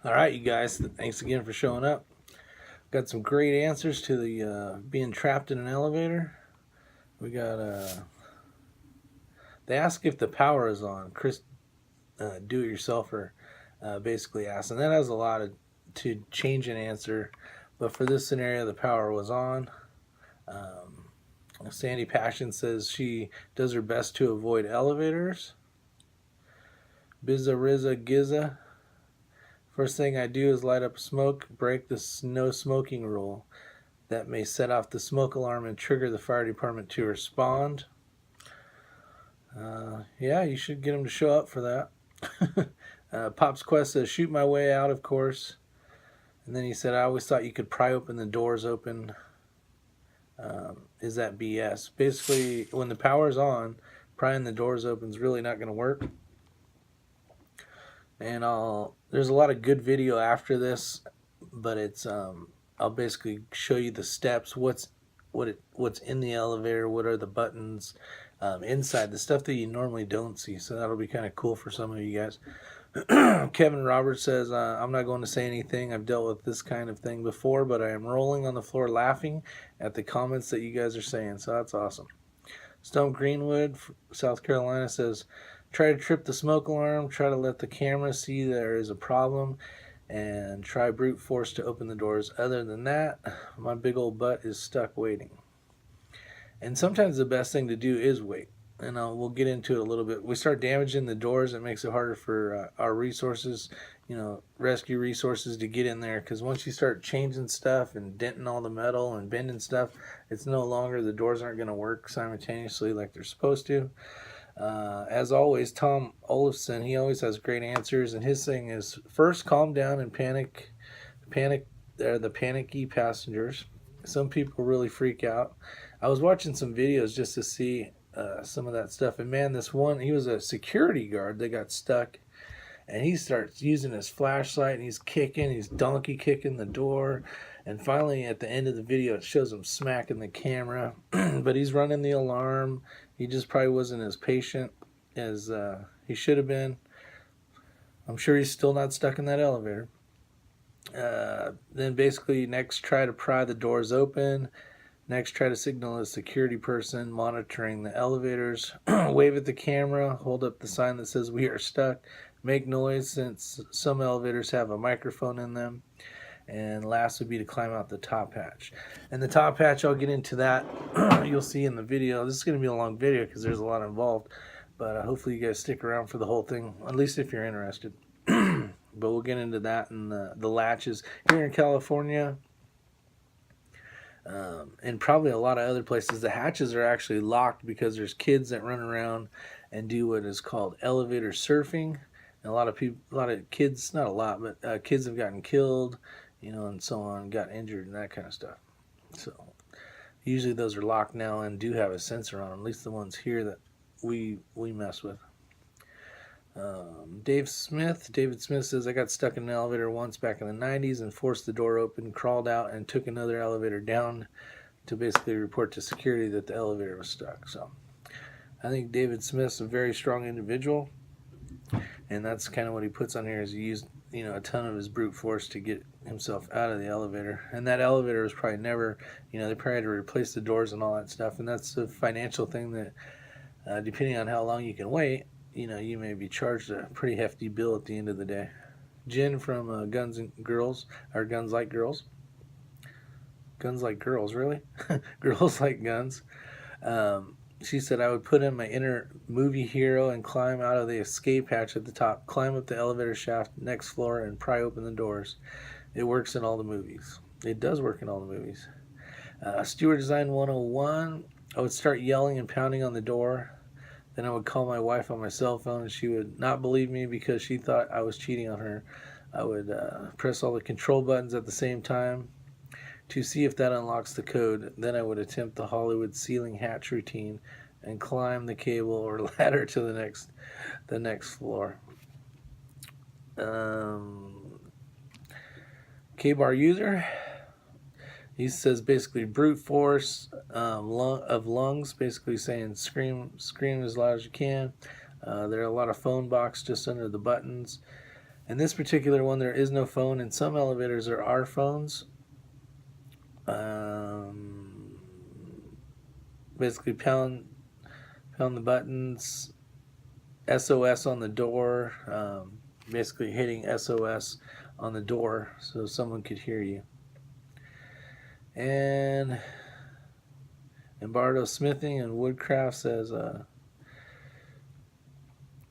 All right, you guys, thanks again for showing up. Got some great answers to the being trapped in an elevator. We got they ask if the power is on. Chris, do it yourselfer, basically asked, and that has a lot to change an answer. But for this scenario, the power was on. Um, Sandy Passion says she does her best to avoid elevators. Bizza Rizza Gizza. First thing I do is light up smoke, break the no smoking rule. That may set off the smoke alarm and trigger the fire department to respond. Yeah, you should get them to show up for that. Pop's Quest says, shoot my way out, of course. And then he said, I always thought you could pry open the doors open. Is that BS? Basically, when the power's on, prying the doors open is really not going to work. And there's a lot of good video after this, but it's I'll basically show you the steps, what's in the elevator, what are the buttons inside, the stuff that you normally don't see. So that'll be kind of cool for some of you guys. Kevin Roberts says, I'm not going to say anything. I've dealt with this kind of thing before, but I am rolling on the floor laughing at the comments that you guys are saying. So that's awesome. Stone Greenwood, South Carolina says, try to trip the smoke alarm, try to let the camera see there is a problem, and try brute force to open the doors. Other than that, my big old butt is stuck waiting. And sometimes the best thing to do is wait. And we'll get into it a little bit. We start damaging the doors, it makes it harder for our resources, rescue resources to get in there. Because once you start changing stuff and denting all the metal and bending stuff, it's no longer, the doors aren't going to work simultaneously like they're supposed to. As always, Tom Olafson, he always has great answers. And his thing is, first, calm down and panic. They're the panicky passengers. Some people really freak out. I was watching some videos just to see some of that stuff. And man, this one, he was a security guard that got stuck. And he starts using his flashlight and he's donkey kicking the door. And finally, at the end of the video, it shows him smacking the camera. But he's running the alarm. He just probably wasn't as patient as he should have been. I'm sure he's still not stuck in that elevator. Then basically, next, try to pry the doors open. Next, try to signal a security person monitoring the elevators. Wave at the camera. Hold up the sign that says we are stuck. Make noise, since some elevators have a microphone in them. And last would be to climb out the top hatch. And the top hatch, I'll get into that. You'll see in the video. This is going to be a long video because there's a lot involved. But hopefully you guys stick around for the whole thing, at least if you're interested. But we'll get into that and the latches. Here in California, and probably a lot of other places, the hatches are actually locked because there's kids that run around and do what is called elevator surfing. And a lot of kids, not a lot, but kids have gotten killed, and so on, got injured and that kind of stuff. So usually those are locked now and do have a sensor on them, at least the ones here that we mess with. David Smith says, I got stuck in an elevator once back in the 90s and forced the door open, crawled out, and took another elevator down to basically report to security that the elevator was stuck. So I think David Smith's a very strong individual, and that's kind of what he puts on here, is he used a ton of his brute force to get himself out of the elevator. And that elevator was probably never, they probably had to replace the doors and all that stuff. And that's a financial thing that, depending on how long you can wait, you may be charged a pretty hefty bill at the end of the day. Jen from Guns and Girls, or Guns Like Girls. Guns Like Girls, really? Girls Like Guns. She said, I would put in my inner movie hero and climb out of the escape hatch at the top, climb up the elevator shaft, next floor, and pry open the doors. It works in all the movies. It does work in all the movies. Steward Design 101, I would start yelling and pounding on the door. Then I would call my wife on my cell phone, and she would not believe me because she thought I was cheating on her. I would press all the control buttons at the same time to see if that unlocks the code. Then I would attempt the Hollywood ceiling hatch routine and climb the cable or ladder to the next floor. K-Bar user, he says basically brute force of lungs, basically saying scream as loud as you can. There are a lot of phone box just under the buttons. In this particular one, there is no phone. In some elevators, there are phones. Basically, pound the buttons, SOS on the door, basically hitting SOS on the door so someone could hear you. And Bardo Smithing and Woodcraft says,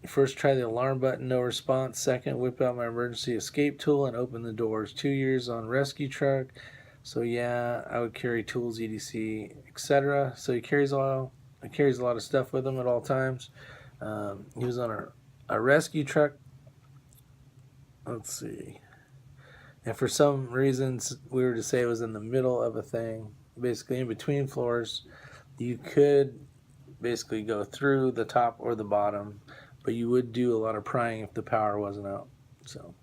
first try the alarm button, no response. Second, whip out my emergency escape tool and open the doors. 2 years on rescue truck. So yeah, I would carry tools, EDC, etc. So he carries a lot of stuff with him at all times. He was on a rescue truck. Let's see. And for some reasons, we were to say it was in the middle of a thing, basically in between floors. You could basically go through the top or the bottom, but you would do a lot of prying if the power wasn't out. So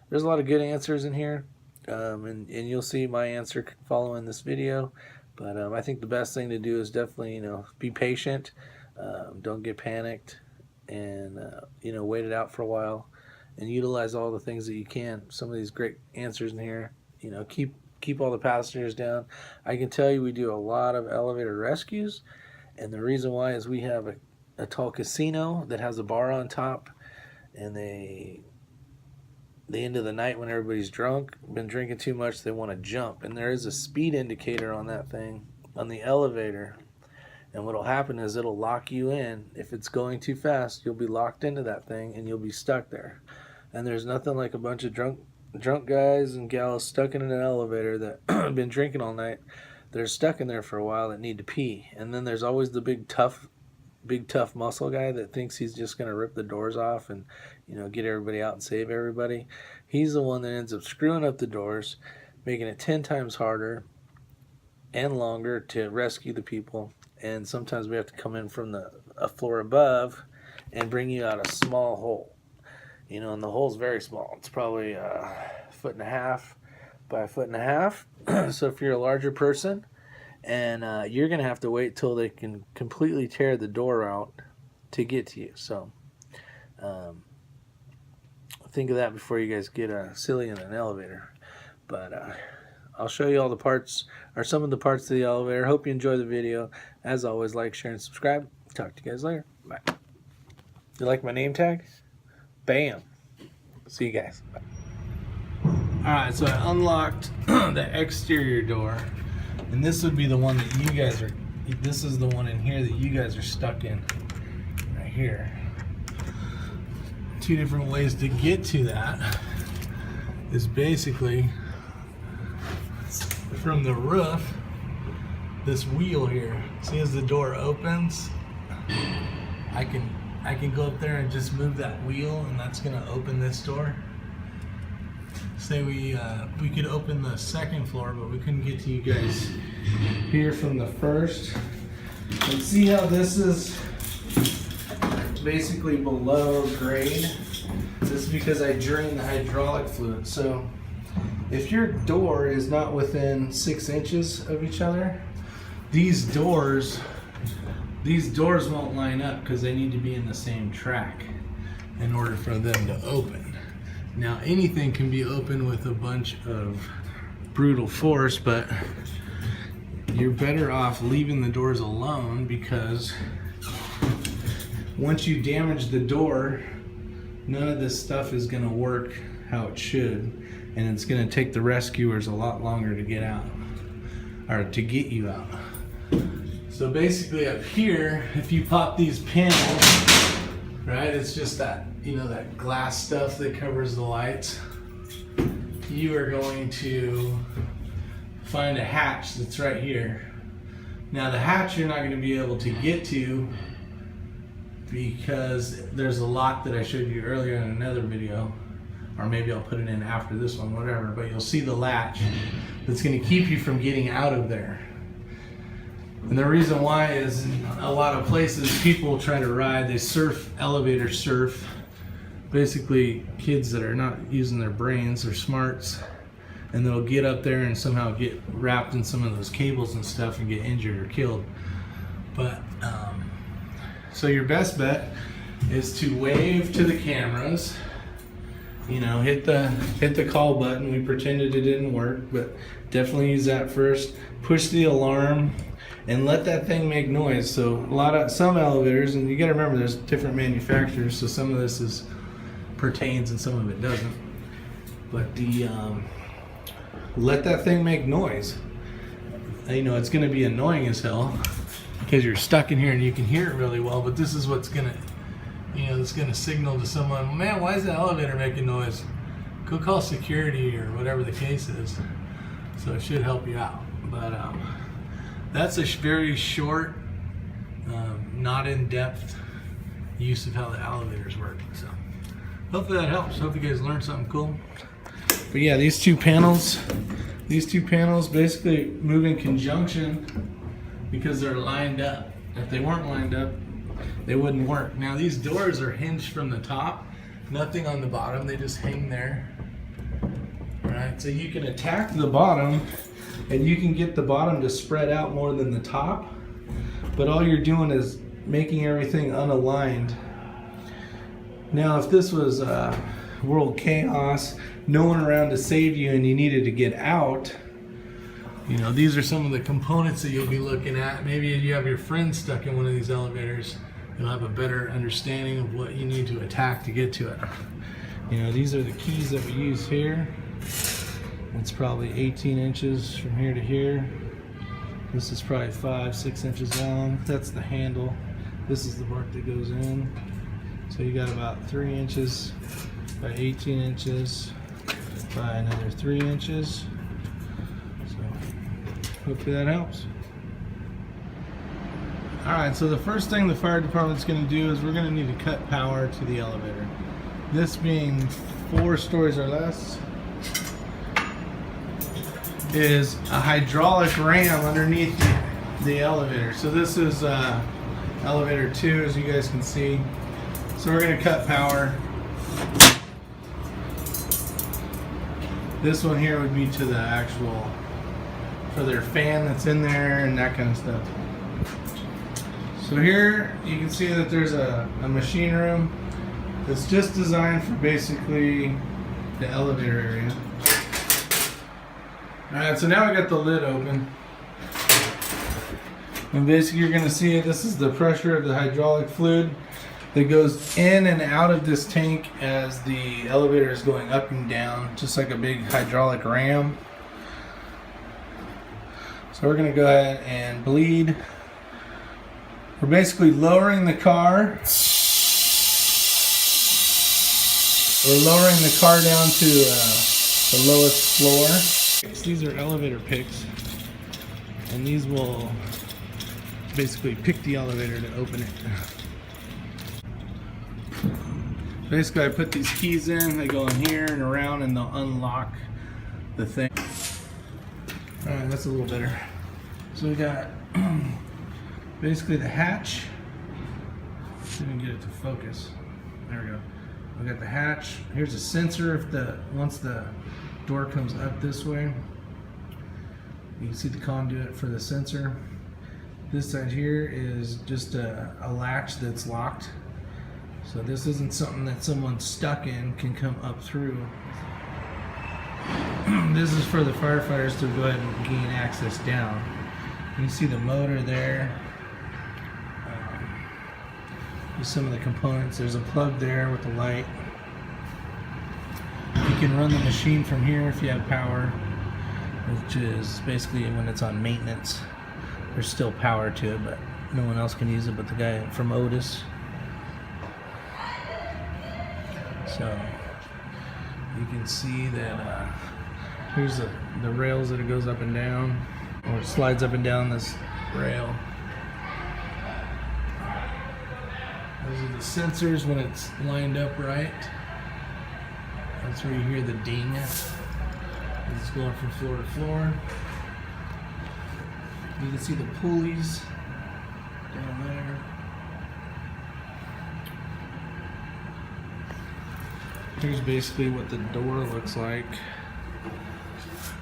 there's a lot of good answers in here, and you'll see my answer following this video. But I think the best thing to do is definitely, be patient, don't get panicked, and wait it out for a while, and utilize all the things that you can. Some of these great answers in here, keep all the passengers down. I can tell you we do a lot of elevator rescues, and the reason why is we have a tall casino that has a bar on top, and the end of the night when everybody's drunk, been drinking too much, they want to jump, and there is a speed indicator on that thing on the elevator, and what'll happen is it'll lock you in. If it's going too fast, you'll be locked into that thing and you'll be stuck there. And there's nothing like a bunch of drunk guys and gals stuck in an elevator that have been drinking all night. They're stuck in there for a while that need to pee. And then there's always the big tough muscle guy that thinks he's just going to rip the doors off and get everybody out and save everybody. He's the one that ends up screwing up the doors, making it 10 times harder and longer to rescue the people. And sometimes we have to come in from a floor above and bring you out a small hole. And the hole's very small. It's probably 1.5 feet by 1.5 feet. So if you're a larger person, and you're going to have to wait till they can completely tear the door out to get to you. So think of that before you guys get silly in an elevator. But I'll show you all the parts, or some of the parts of the elevator. Hope you enjoy the video. As always, like, share, and subscribe. Talk to you guys later. Bye. You like my name tag? Bam. See you guys. Bye. Alright, so I unlocked the exterior door. And this would be the one that you guys are, this is the one in here that you guys are stuck in. Right here. 2 different ways to get to that is basically from the roof, this wheel here. See, as the door opens, I can go up there and just move that wheel, and that's gonna open this door. Say we could open the second floor, but we couldn't get to you guys here from the first. And see how this is basically below grade? This is because I drained the hydraulic fluid. So if your door is not within 6 inches of each other, these doors won't line up because they need to be in the same track in order for them to open. Now anything can be opened with a bunch of brutal force, but you're better off leaving the doors alone, because once you damage the door, none of this stuff is going to work how it should, and it's going to take the rescuers a lot longer to get out, or to get you out. So basically up here, if you pop these panels, right, it's just that, that glass stuff that covers the lights. You are going to find a hatch that's right here. Now the hatch you're not going to be able to get to because there's a lock that I showed you earlier in another video, or maybe I'll put it in after this one, whatever, but you'll see the latch that's going to keep you from getting out of there. And the reason why is in a lot of places people try to ride, they surf, elevator surf, basically kids that are not using their brains or smarts, and they'll get up there and somehow get wrapped in some of those cables and stuff and get injured or killed. But so your best bet is to wave to the cameras you know, hit the call button. We pretended it didn't work, but definitely use that first. Push the alarm and let that thing make noise. So some elevators, and you got to remember there's different manufacturers, so some of this pertains and some of it doesn't. But let that thing make noise. You know, it's going to be annoying as hell because you're stuck in here and you can hear it really well, but this is what's going to, you know, it's going to signal to someone, man, why is the elevator making noise? Go call security or whatever the case is. So it should help you out. But that's a very short, not in-depth use of how the elevators work. So hopefully that helps. Hope you guys learned something cool. But yeah, these two panels basically move in conjunction because they're lined up. If they weren't lined up, they wouldn't work. Now these doors are hinged from the top, nothing on the bottom, they just hang there. Right, so you can attack the bottom and you can get the bottom to spread out more than the top, but all you're doing is making everything unaligned. Now if this was world chaos, no one around to save you and you needed to get out, you know, these are some of the components that you'll be looking at. Maybe if you have your friend stuck in one of these elevators, you'll have a better understanding of what you need to attack to get to it. You know, these are the keys that we use here. It's probably 18 inches from here to here. This is probably 5-6 inches long. That's the handle. This is the part that goes in. So you got about 3 inches by 18 inches by another 3 inches. So hopefully that helps. Alright, so the first thing the fire department's going to do is we're going to need to cut power to the elevator. This being 4 stories or less, is a hydraulic ram underneath the elevator. So this is elevator 2, as you guys can see. So we're going to cut power. This one here would be to the actual, for their fan that's in there and that kind of stuff. So here you can see that there's a machine room that's just designed for basically the elevator area. Alright, so now I got the lid open. And basically you're going to see this is the pressure of the hydraulic fluid that goes in and out of this tank as the elevator is going up and down, just like a big hydraulic ram. So we're going to go ahead and bleed. We're basically lowering the car. We're lowering the car down to the lowest floor. These are elevator picks, and these will basically pick the elevator to open it. Basically I put these keys in, they go in here and around and they'll unlock the thing. Alright, that's a little better. So we got basically the hatch. See if we can get it to focus. There we go. We got the hatch. Here's a sensor if once the door comes up this way. You can see the conduit for the sensor. This side here is just a latch that's locked. So this isn't something that someone stuck in can come up through. This is for the firefighters to go ahead and gain access down. You can see the motor there. Just some of the components. There's a plug there with the light. You can run the machine from here if you have power, which is basically when it's on maintenance. There's still power to it, but no one else can use it but the guy from Otis. So you can see that here's the rails that it goes up and down, or it slides up and down this rail. Those are the sensors when it's lined up right. That's where you hear the ding. It's going from floor to floor. You can see the pulleys down there. Here's basically what the door looks like.